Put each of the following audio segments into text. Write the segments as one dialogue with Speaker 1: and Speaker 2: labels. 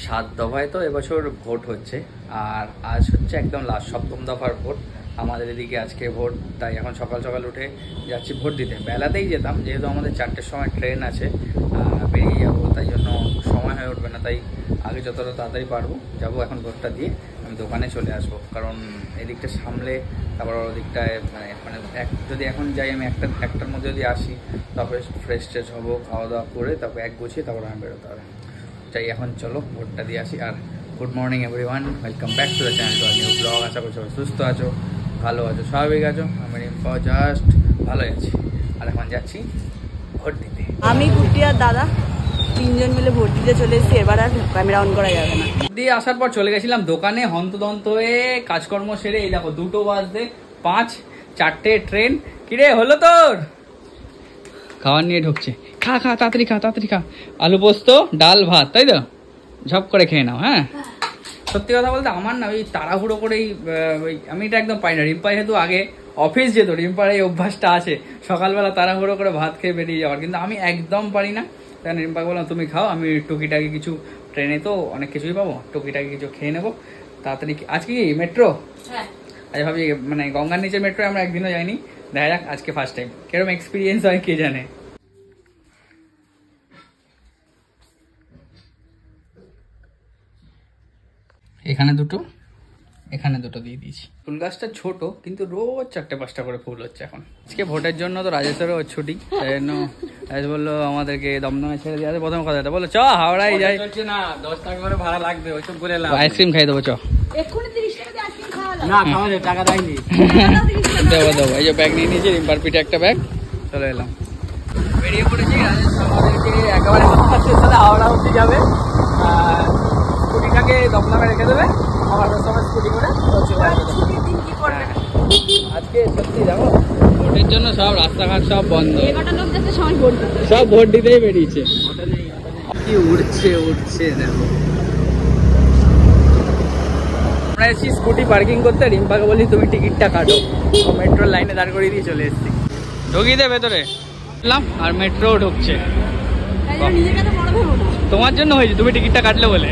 Speaker 1: 7 দফায় তো এবছর ভোট হচ্ছে, আর আজ হচ্ছে একদম লাস্ট 7ম দফার ভোট আমাদের এদিকে আজকে ভোট। তাই এখন সকাল সকাল উঠে যাচ্ছি ভোট দিতে। বেলাতেই যেতাম, যেহেতু আমাদের 4টের সময় ট্রেন আছে, বেরিয়ে যাবো, তাই জন্য সময় হয়ে উঠবে না। তাই আগে যতটা তাড়াতাড়ি পারবো যাবো, এখন ভোটটা দিয়ে আমি দোকানে চলে আসবো। কারণ এদিকটা সামলে তারপর ওদিকটায় মানে যদি এখন যাই আমি একটার মধ্যে যদি আসি, তারপরে ফ্রেশ ট্রেশ হবো, খাওয়া দাওয়া করে তারপর গুছিয়ে তারপর আমি বেরোতে হবে। তাই এখন চলো ভোটটা দিয়ে আসি। আর good morning everyone, welcome back to the channel, to new blog. আশা করছি সুস্থ আছো, ভালো আছো, স্বাভাবিক আছো। আমি রিম্পাও জাস্ট ভালোই আছি। আর এখন যাচ্ছি ভোট দিতে।
Speaker 2: আমি কুটি আর দাদা 3জন মিলে ভোট দিতে চলে এসেছি। এবার আর ক্যামেরা অন করা যাবে না।
Speaker 1: দিয়ে আসার পর চলে গেছিলাম দোকানে, হন্তদন্ত হয়ে কাজকর্ম সেরে। এই দেখো 2টো বাজতে 5, 4টে ট্রেন। কিরে হলো তোর? খাবার নিয়ে ঢুকছে। খা খা তাড়াতাড়ি খা, তাড়াতাড়ি খা। আলু পোস্ত, ডাল, ভাত, তাই তো? ঝপ করে খেয়ে নাও। হ্যাঁ, সত্যি কথা বলতে আমার না ওই তাড়াহুড়ো করেই আমি এটা একদম পাই না। রিম্পা যেহেতু আগে অফিস যেত, রিম্পার এই অভ্যাসটা আছে সকালবেলা তাড়াহুড়ো করে ভাত খেয়ে বেরিয়ে যাওয়ার, কিন্তু আমি একদম পারি না। তাই রিম্পাকে বললাম তুমি খাও, আমি টুকিটাকি কিছু, ট্রেনে তো অনেক কিছুই পাবো, টুকিটাকি কিছু খেয়ে নেবো তাড়াতাড়ি। আজকে কি মেট্রো? হ্যাঁ, আজ ভাবছি মানে গঙ্গার নিচের মেট্রো আমরা একদিনও যাইনি, দেখা যাক আজকে ফার্স্ট টাইম কিরকম এক্সপিরিয়েন্স হয় কে জানে। এখানে দুটো, এখানে দুটো দিয়ে দিয়েছি। ফুল গাছটা ছোট, কিন্তু রোজ 4টে-5টা করে ফুল হচ্ছে এখন। আজকে ভোটের জন্য তো রাজেশেরও ছুটি, তাই জন্য রাজেশ বললো আমাদেরকে দমদমে ছেড়ে দিয়ে আসে। প্রথম কথাটা বললো চ হাওড়ায় যাই না, 10 টাকা করে ভাড়া লাগবে, ওইসব বলে আইসক্রিম খাই দেবো, চ এক্ষুনি 30 টাকা দিয়ে আইসক্রিম খাওয়ালাম না, খাওয়ালে টাকা দেয়নি। দেবো দেবো, এই যে ব্যাগ নিয়ে নিয়েছি, রিম্পার পিঠে একটা ব্যাগ। চলে এলাম, বেরিয়ে পড়েছি। রাজেশ আমাদেরকে একেবারে সাথে হাওড়া অবধি যাবে, স্কুটিটাকে দমদমে রেখে দেবে, আমার সময় স্কুটি করে আজকে। সত্যি দেখো ভোটের জন্য সব রাস্তাঘাট সব বন্ধ, সব ভোট দিতেই বেরিয়েছে। কি উঠছে উঠছে দেখো। আমরা এসেছি স্কুটি পার্কিং করতে, রিম্পাকে বলি তুমি টিকিটটা কাটো, মেট্রোর লাইনে দাঁড় করিয়ে দিয়ে চলে এসেছি। ঢুকিয়ে দে ভেতরে এলাম, আর মেট্রো ঢুকছে। তোমার জন্য হয়েছে, তুমি টিকিটটা কাটলে বলে।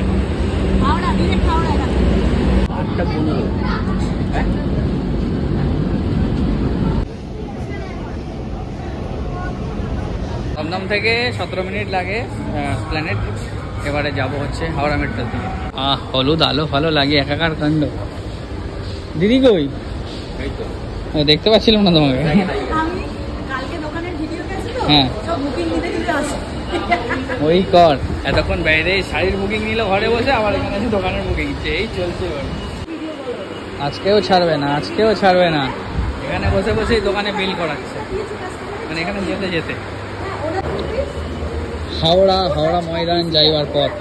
Speaker 1: দমদম থেকে 17 মিনিট লাগে প্ল্যানেট। এবারে যাব হচ্ছে হাওড়া মেট্রোর দিকে। হলুদ আলো ফালো লাগে একাকার কাণ্ড। দিদি কই? দেখতে পাচ্ছিলাম না তোমাকে। হ্যাঁ ওই কর, এতক্ষণ বাইরে শাড়ির বুকিং নিল ঘরে বসে, আবার এখানে আছে দোকানের বুকিং। এই চলছে আজকেও ছাড়বে না, আজকেও ছাড়বে না। এখানে বসে বসেই দোকানে বিল করাচ্ছে, মানে এখানে যেতে যেতে। হাওড়া হাওড়া ময়দান যাইবার পথ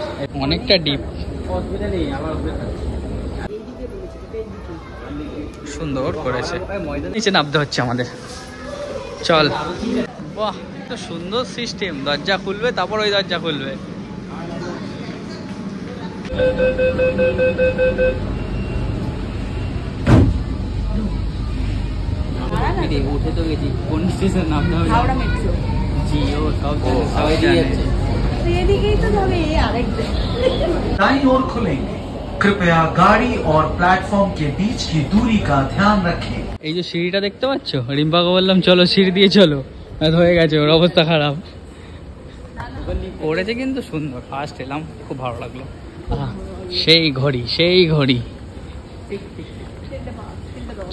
Speaker 1: অনেকটা ডিপ, সুন্দর করেছে। নিচে নামতে হচ্ছে আমাদের, চল। বাহ, তো সুন্দর সিস্টেম, দরজা খুলবে তারপর ওই দরজা খুলবে। উঠে তো গেছি, কোন স্টেশন নামতে হবে? হাওড়া মেট্রো। জিও সব সবাই জানে। এদিকেই তো যাবে আরেকটা।
Speaker 3: दाईं ओर खुलेंगे, कृपया गाड़ी और प्लेटफॉर्म के बीच की दूरी का ध्यान रखें।
Speaker 1: এই যে সিঁড়িটা দেখতে পাচ্ছ, রিম্পাকে বললাম চলো সিঁড়ি দিয়ে চলো, হয়ে গেছে ওর অবস্থা খারাপ। করেছে কিন্তু সুন্দর, ফার্স্ট এলাম, খুব ভালো লাগলো। সেই ঘড়ি, সেই ঘড়ি।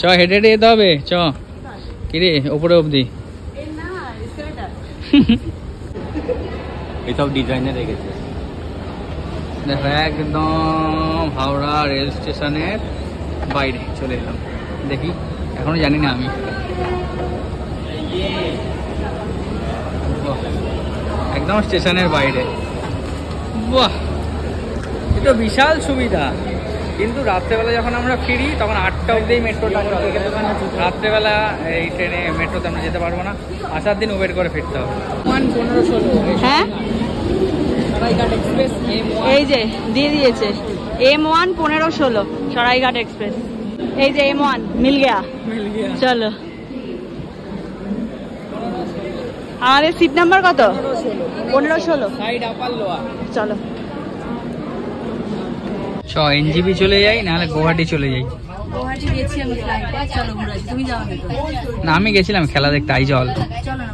Speaker 1: চ হেঁটে হেঁটে যেতে হবে, চ। কিরে ওপরে অবধি
Speaker 4: এইসব ডিজাইনে রেখেছে
Speaker 1: দেখো, একদম হাওড়া রেল স্টেশনের বাইরে চলে এলাম। দেখি, এখনো জানি না আমি। একদম স্টেশনের বাইরে। বাহ, এটা বিশাল সুবিধা। কিন্তু রাত্রেবেলা যখন আমরা ফিরি তখন 8টা অবধি মেট্রোটা, রাত্রেবেলা এই ট্রেনে মেট্রোতে আমরা যেতে পারবো না। আসার দিন উবের করে ফিরতে হবে। 15-16
Speaker 2: হ্যাঁ, এই যে দিয়ে দিয়েছে M1 15-16 সরাইঘাট এক্সপ্রেস। এই যে M1 মিল গয়া, চলো। আমাদের সিট নাম্বার কত? 15-16।
Speaker 1: Side upper lower.
Speaker 2: চলো।
Speaker 1: এনজিপি চলে যাই, নাহলে গুয়াহাটি চলে যাই।
Speaker 2: গুয়াহাটি গেছি আমি ফ্লাইটে, চলো ঘুরে আসি। তুমি যাও
Speaker 1: না, আমি গেছিলাম খেলা দেখতে, আই জল।
Speaker 2: চলো না,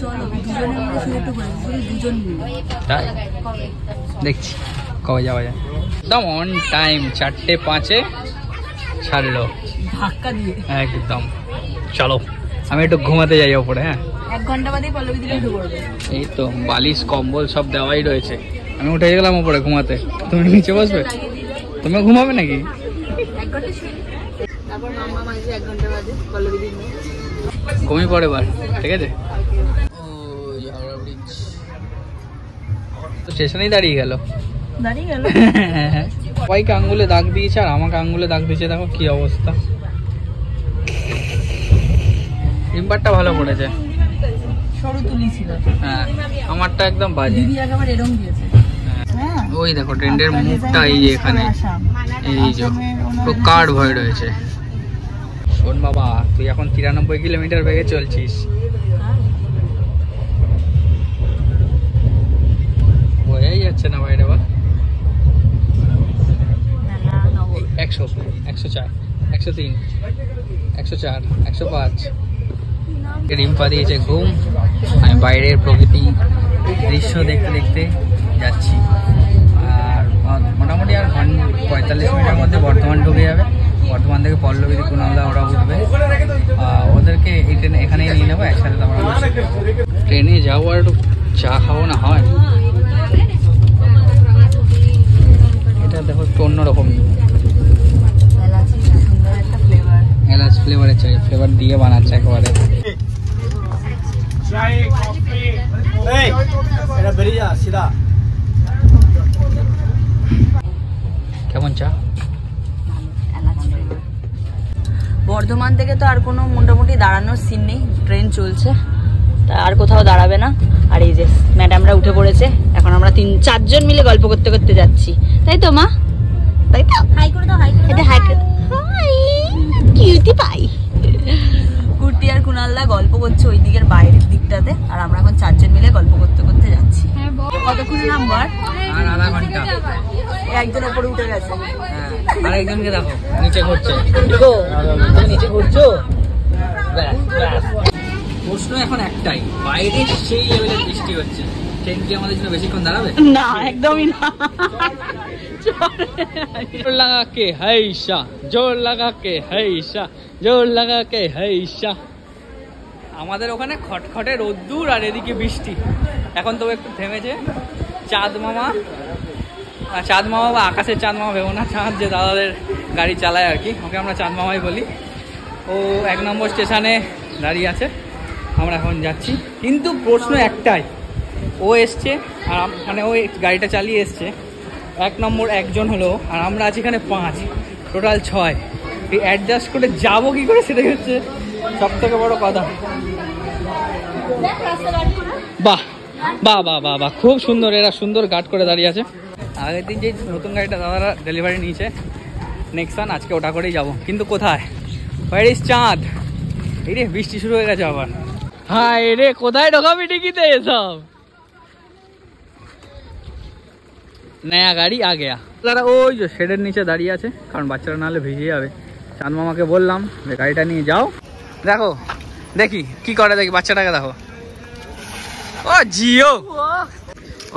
Speaker 2: চলো দুজনে মিলে শুধু একটু ঘুরে আসি, দুজন মিলে।
Speaker 1: তাই দেখছি কবে যাওয়া যায়। একদম অন টাইম 4:05 ছাড়লো
Speaker 2: ধাক্কা দিয়ে
Speaker 1: একদম। চলো আমি একটু ঘুমাতে যাই ওপরে। হ্যাঁ,
Speaker 2: 1 ঘন্টা বাদে পল্লবী দিকে উঠে পড়বে।
Speaker 1: এই তো বালিশ কম্বল সব দেওয়াই রয়েছে। আমি উঠে গেলাম ওপরে ঘুমাতে, তুমি নিচে বসবে? তুমি ঘুমাবে নাকি?
Speaker 2: 1 ঘন্টা শুয়ে তারপর মাম্মা মাঝে 1 ঘন্টা বাদে পল্লবী দিকে
Speaker 1: ঘুমিয়ে পড়ে এবার, ঠিক আছে? ওই হাওড়া ব্রিজ তো স্টেশনেই দাঁড়িয়ে গেল। সবাইকে আঙ্গুলে দাগ দিয়েছে আর আমাকে আঙ্গুলে দাগ দিয়েছে, দেখো কি অবস্থা। রিম্পারটা ভালো পড়েছে,
Speaker 2: সরু তুলি ছিল।
Speaker 1: হ্যাঁ, আমারটা একদম বাজে।
Speaker 2: দিদি একেবারে এরকম দিয়েছে। হ্যাঁ,
Speaker 1: ওই দেখো ট্রেন্ডের মুখটা এই যে এখানে, এই যে পুরো কার্ড হয়ে রয়েছে। শোন বাবা, তুই এখন 93 কিলোমিটার বেগে চলছিস। বোঝাই যাচ্ছে না বাইরে বা। 100, 104, 103, 104, 105। রিম্পা দিয়েছে ঘুম, আমি বাইরের প্রকৃতি দৃশ্য দেখতে দেখতে যাচ্ছি। আর মোটামুটি আর 45 মিনিটের মধ্যে বর্ধমান ঢুকে যাবে। বর্ধমান থেকে পল্লবী, কুণালদা ওরা উঠবে, ওদেরকে এই ট্রেনে এখানেই নিয়ে নেবো একসাথে। তারপর ট্রেনে যাবো আর একটু চা খাবো না হয়। এটা দেখো একটু অন্যরকম এলাচ ফ্লেভারের চাই, ফ্লেভার দিয়ে বানাচ্ছে একেবারে। কেমন চা?
Speaker 2: বর্ধমান থেকে তো আর কোনো মোটামুটি দাঁড়ানোর সিন নেই, ট্রেন চলছে, তা আর কোথাও দাঁড়াবে না। আর এই যে ম্যাডামরা উঠে পড়েছে, এখন আমরা 3-4 জন মিলে গল্প করতে করতে যাচ্ছি, তাই তো মা? তাই তো? হাই করে দাও, হাই করে দাও, হাই করে দাও। Hi cutie pie. কুর্তি আর কুণালদা গল্প করছে ওই দিকের বাইরের দিকটাতে, আর আমরা এখন 4 জন মিলে গল্প করতে করতে যাচ্ছি। কতক্ষণ নাম্বার?
Speaker 1: আর আধা ঘন্টা।
Speaker 2: একজন উপরে উঠে গেছে,
Speaker 1: আর একজনকে দেখো নিচে ঘুরছে। নিচে ঘুরছো? প্রশ্ন এখন একটাই, বাইরে সেই লেভেলের বৃষ্টি হচ্ছে, ট্রেন কি আমাদের জন্য বেশিক্ষণ দাঁড়াবে?
Speaker 2: না, একদমই না।
Speaker 1: जोर लगा के हैशा, जोर लगा के हैशा, जोर लगा के हैशा। আমাদের ওখানে খটখটে রোদ্দুর আর এদিকে বৃষ্টি। এখন তো একটু থেমেছে। চাঁদ মামা বা আকাশের চাঁদ মামা ভেবো না, চাঁদ যে দাদাদের গাড়ি চালায় আর কি, ওকে আমরা চাঁদ মামাই বলি। ও 1 নম্বর স্টেশনে দাঁড়িয়ে আছে, আমরা এখন যাচ্ছি। কিন্তু প্রশ্ন একটাই, ও এসছে আর মানে ওই গাড়িটা চালিয়ে এসছে, 1 নম্বর একজন হলো, আর আমরা আছি এখানে 5, টোটাল 6। এই অ্যাডজাস্ট করে যাবো কি করে, সেটাই হচ্ছে সব থেকে বড় কথা। বাহ বাহ বাহ বাহ বাহ, খুব সুন্দর, এরা সুন্দর গার্ড করে দাঁড়িয়ে আছে। আগের দিন যে নতুন গাড়িটা দাদারা ডেলিভারি নিয়েছে নেক্সন, আজকে ওটা করেই যাবো। কিন্তু কোথায়? হোয়ার ইজ চাঁদ? এই রে বৃষ্টি শুরু হয়ে গেছে আবার। হায় রে, কোথায় ঢোকাবি টিকিতে এসব? নয়া গাড়ি আ গেয়া। তারা ওই যে শেডের নিচে দাঁড়িয়ে আছে, কারণ বাচ্চারা নাহলে ভিজে যাবে। চাঁদ মামাকে বললাম যে গাড়িটা নিয়ে যাও। দেখো দেখি কি করে, দেখি বাচ্চাটাকে দেখো। ও জিও,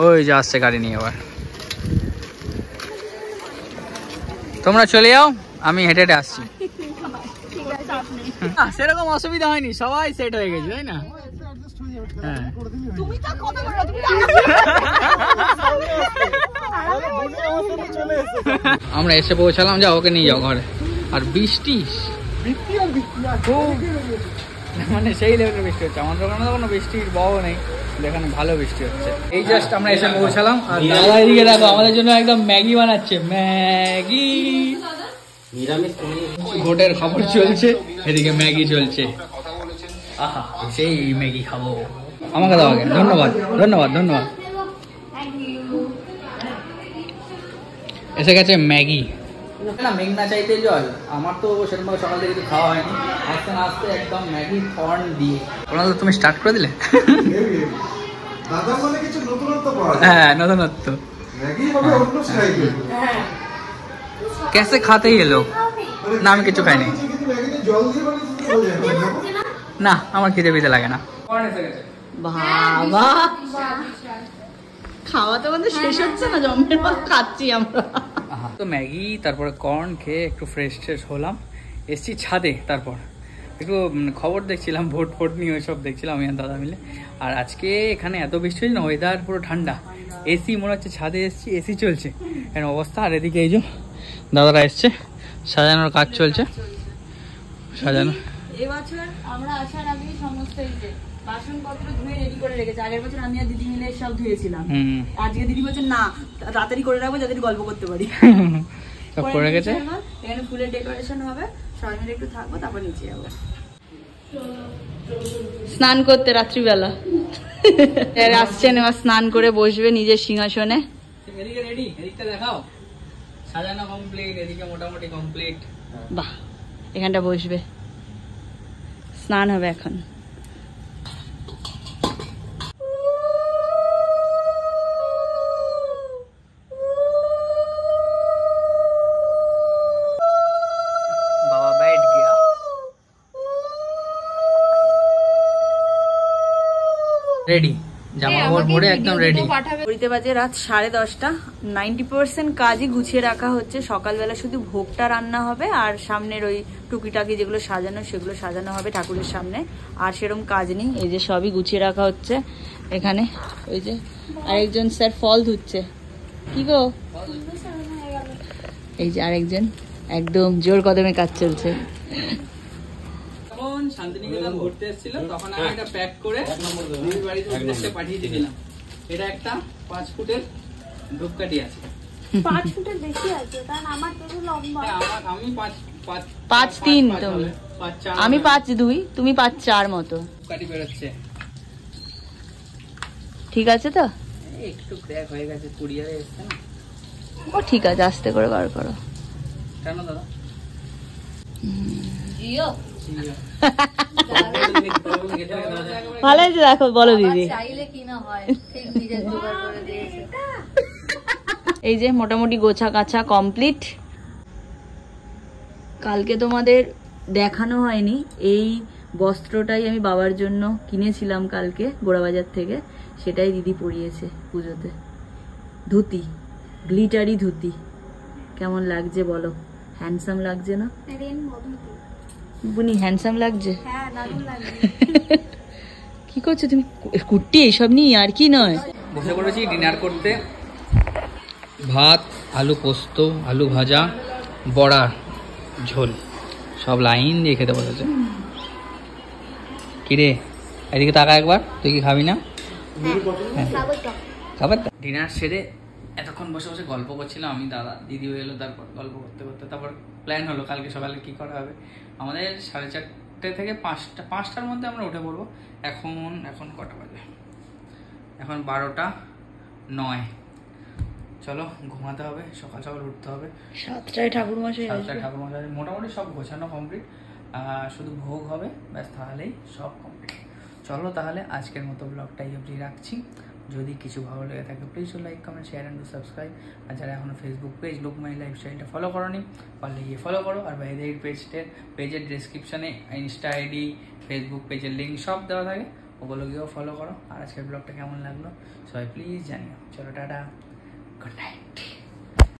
Speaker 1: ওই যে আসছে গাড়ি নিয়ে। এবার তোমরা চলে যাও, আমি হেঁটে হেঁটে আসছি। সেরকম অসুবিধা হয়নি, সবাই সেট হয়ে গেছে, তাই না? হ্যাঁ, আমরা এসে পৌঁছালাম, যাও ওকে নিয়ে যাও ঘরে। আর বৃষ্টি মানে সেই লেভেলের বৃষ্টি হচ্ছে। আমাদের ওখানে তো কোনো বৃষ্টির বও নেই, এখানে ভালো বৃষ্টি হচ্ছে। এই জাস্ট আমরা এসে পৌঁছালাম, আর দাদা এদিকে দেখো আমাদের জন্য একদম ম্যাগি বানাচ্ছে। ম্যাগি, ভোটের খবর চলছে, এদিকে ম্যাগি চলছে। আহা, সেই ম্যাগি খাবো। আমাকে দাও আগে, ধন্যবাদ ধন্যবাদ ধন্যবাদ। এসে গেছে ম্যাগি। না মেঘ না চাইতে জল, আমার তো সেরকম সকাল থেকে কিছু খাওয়া হয়নি, আস্তে না আস্তে একদম ম্যাগি থর্ন দিয়ে। ওরা তো তুমি স্টার্ট করে দিলে। হ্যাঁ, নতুনত্ব। कैसे खाते ये लोग না আমি কিছু খাইনি না আমার খিদে পিদে লাগে না
Speaker 2: বাবা খাওয়া তো আমাদের শেষ হচ্ছে না জমের মতো খাচ্ছি আমরা
Speaker 1: তো ম্যাগি তারপরে কর্ন খেয়ে একটু ফ্রেশ ট্রেশ হলাম এসছি ছাদে তারপর একটু খবর দেখছিলাম ভোট নিয়ে ওইসব দেখছিলাম আমি আর দাদা মিলে আর আজকে এখানে এত বৃষ্টি হয়েছে না ওয়েদার পুরো ঠান্ডা এসি মনে হচ্ছে ছাদে এসছি এসি চলছে এরকম অবস্থা আর এদিকে এই যে দাদারা এসছে সাজানোর কাজ চলছে সাজানো
Speaker 2: এবছর আমরা আসার আগে সমস্ত এই যে বাসনপত্র ধুয়ে রেডি করে রেখেছি আগের বছর আমি আর দিদি মিলে সব ধুয়েছিলাম আজকে দিদি বলছে না তাড়াতাড়ি করে রাখবো যাতে গল্প করতে পারি
Speaker 1: সব করে রেখেছে
Speaker 2: এখানে ফুলের ডেকোরেশন হবে সবাই মিলে একটু থাকবো তারপর নিচে যাবো স্নান করতে রাত্রিবেলা আসছেন এবার স্নান করে বসবে নিজের সিংহাসনে
Speaker 1: এদিকে রেডি এদিকটা দেখাও সাজানো কমপ্লিট এদিকে মোটামুটি কমপ্লিট
Speaker 2: বাহ এখানটা বসবে স্নান হবে এখন
Speaker 1: বাবা बैठ गया রেডি জামা কাপড় পরে একদম রেডি
Speaker 2: ঘড়িতে বাজে রাত 10:30 90% কাজই গুছিয়ে রাখা হচ্ছে সকালবেলা শুধু ভোগটা রান্না হবে আর সামনের ওই টুকিটাকি যেগুলো সাজানো সেগুলো সাজানো হবে ঠাকুরের সামনে আর সেরকম কাজ নেই এই যে সবই গুছিয়ে রাখা হচ্ছে এখানে ওই যে আরেকজন স্যার ফল ধুচ্ছে কি গো এই যে আরেকজন একদম জোর কদমে কাজ চলছে
Speaker 1: তখন শান্তিনিকেতন ঘুরতে এসেছিল তখন আমি এটা প্যাক করে দিদির বাড়িতে উদ্দেশ্যে পাঠিয়ে দিয়েছিলাম এটা একটা 5 ফুটের ধূপকাঠি আছে
Speaker 4: 5 ফুটের বেশি আছে কারণ আমার তো লম্বা
Speaker 1: আমি
Speaker 2: 5-3 তুমি আমি 5-2 তুমি 5-4 মতো
Speaker 1: ধূপকাঠি বেরোচ্ছে
Speaker 2: ঠিক আছে তো
Speaker 1: একটু ক্র্যাক হয়ে গেছে কুরিয়ারে এসছে না
Speaker 2: ও ঠিক আছে আস্তে করে বার করো
Speaker 1: কেন দাদা
Speaker 4: জিও
Speaker 2: ভালো হয়েছে দেখো বলো দিদি
Speaker 4: চাইলে কি না হয় ঠিক নিজের জোগাড় করে দিয়েছে
Speaker 2: এই যে মোটামুটি গোছা কাছা কমপ্লিট কালকে তোমাদের দেখানো হয়নি এই বস্ত্রটাই আমি বাবার জন্য কিনেছিলাম কালকে গোড়াবাজার থেকে সেটাই দিদি পরিয়েছে পুজোতে ধুতি গ্লিটারি ধুতি কেমন লাগছে বলো হ্যান্ডসাম লাগছে না
Speaker 4: রেন মধুতি
Speaker 2: বুনি হ্যান্ডসাম লাগছে
Speaker 4: হ্যাঁ দারুণ লাগে
Speaker 2: কি করছো তুমি কুর্তি এইসব নিয়ে আর কি নয়
Speaker 1: বসে পড়েছি ডিনার করতে ভাত আলু পোস্ত আলু ভাজা বড়া ঝোল সব লাইন দিয়ে খেতে বসেছে কিরে এদিকে তাকা একবার তুই কি খাবি না খাবার ডিনার সেরে এতক্ষণ বসে বসে গল্প করছিলাম আমি দাদা দিদিও এলো তারপর গল্প করতে করতে তারপর প্ল্যান হলো কালকে সকালে কি করা হবে আমাদের 4:30 থেকে 5টার মধ্যে আমরা উঠে পড়বো এখন কটা বাজে এখন 12:09 চলো ঘুমাতে হবে সকাল সকাল উঠতে হবে
Speaker 2: 7টায় ঠাকুর মশাই
Speaker 1: মোটামুটি সব গোছানো কমপ্লিট শুধু ভোগ হবে ব্যাস তাহলেই সব কমপ্লিট চলো তাহলে আজকের মতো ব্লগটা এই অবধি রাখছি যদি কিছু ভালো লেগে থাকে please like comment share and subscribe আর যারা এখনও ফেসবুক পেজ লুকমাই লাইফস্টাইলটা ফলো করোনি পারলে গিয়ে ফলো করো আর বাইরের পেজের ডিসক্রিপশানে ইনস্টা আইডি ফেসবুক পেজের লিঙ্ক সব দেওয়া থাকে ওগুলো গিয়েও ফলো করো আর আজকের ব্লগটা কেমন লাগলো সবাই প্লিজ জানিও চলো টাটা গুড নাইট